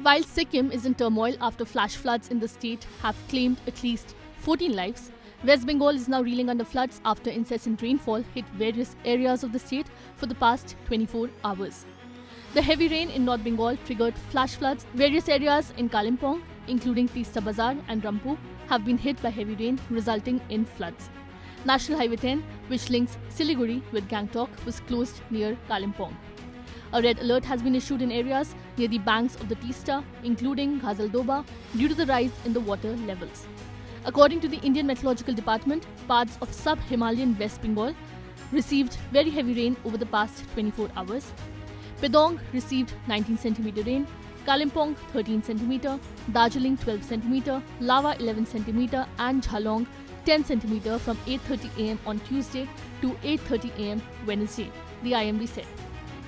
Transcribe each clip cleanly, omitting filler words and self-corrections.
While Sikkim is in turmoil after flash floods in the state have claimed at least 14 lives, West Bengal is now reeling under floods after incessant rainfall hit various areas of the state for the past 24 hours. The heavy rain in North Bengal triggered flash floods. Various areas in Kalimpong, including Tista Bazar and Rampur, have been hit by heavy rain, resulting in floods. National Highway 10, which links Siliguri with Gangtok, was closed near Kalimpong. A red alert has been issued in areas near the banks of the Tista, including Ghazaldoba, due to the rise in the water levels. According to the Indian Meteorological Department, parts of sub-Himalayan West Bengal received very heavy rain over the past 24 hours. Pedong received 19 cm rain, Kalimpong 13 cm, Darjeeling 12 cm, Lava 11 cm and Jhalong 10 cm from 8:30 am on Tuesday to 8:30 am Wednesday, the IMD said.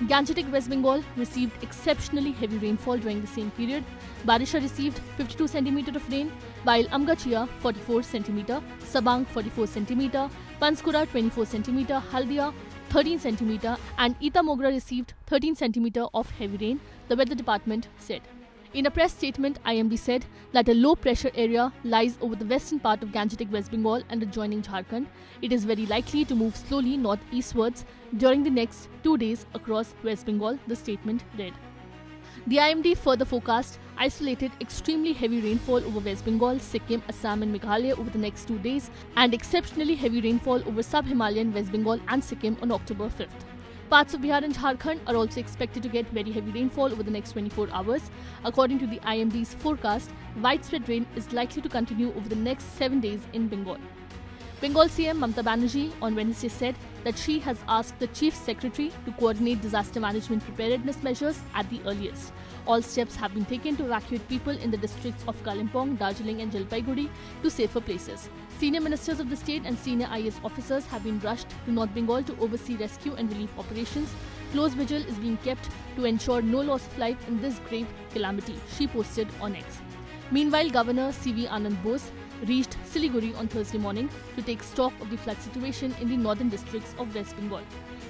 Gangetic West Bengal received exceptionally heavy rainfall during the same period. Barisha received 52 cm of rain, while Amgachia 44 cm, Sabang 44 cm, Panskura 24 cm, Haldia 13 cm and Itamogra received 13 cm of heavy rain, the weather department said. In a press statement, IMD said that a low pressure area lies over the western part of Gangetic West Bengal and adjoining Jharkhand. It is very likely to move slowly northeastwards during the next 2 days across West Bengal, the statement read. The IMD further forecast isolated extremely heavy rainfall over West Bengal, Sikkim, Assam and Meghalaya over the next 2 days and exceptionally heavy rainfall over sub-Himalayan West Bengal and Sikkim on October 5th. Parts of Bihar and Jharkhand are also expected to get very heavy rainfall over the next 24 hours. According to the IMD's forecast, widespread rain is likely to continue over the next 7 days in Bengal. Bengal CM Mamata Banerjee on Wednesday said that she has asked the Chief Secretary to coordinate disaster management preparedness measures at the earliest. All steps have been taken to evacuate people in the districts of Kalimpong, Darjeeling and Jalpaiguri to safer places. Senior ministers of the state and senior IAS officers have been rushed to North Bengal to oversee rescue and relief operations. Close vigil is being kept to ensure no loss of life in this grave calamity, she posted on X. Meanwhile, Governor C.V. Anand Bose reached Siliguri on Thursday morning to take stock of the flood situation in the northern districts of West Bengal.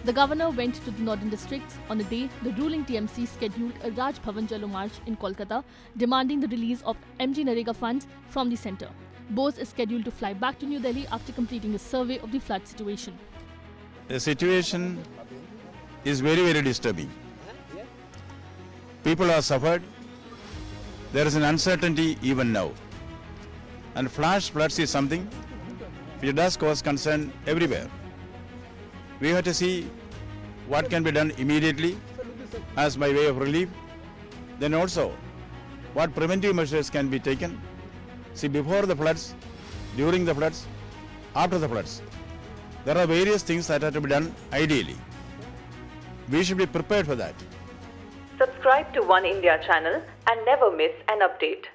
The governor went to the northern districts on a day the ruling TMC scheduled a Raj Bhavan Chalo march in Kolkata, demanding the release of MG Narega funds from the centre. Bose is scheduled to fly back to New Delhi after completing a survey of the flood situation. The situation is very, very disturbing. People have suffered. There is an uncertainty even now. And flash floods is something which does cause concern everywhere. We have to see what can be done immediately as by way of relief. Then also what preventive measures can be taken. See, before the floods, during the floods, after the floods, there are various things that have to be done ideally. We should be prepared for that. Subscribe to One India channel and never miss an update.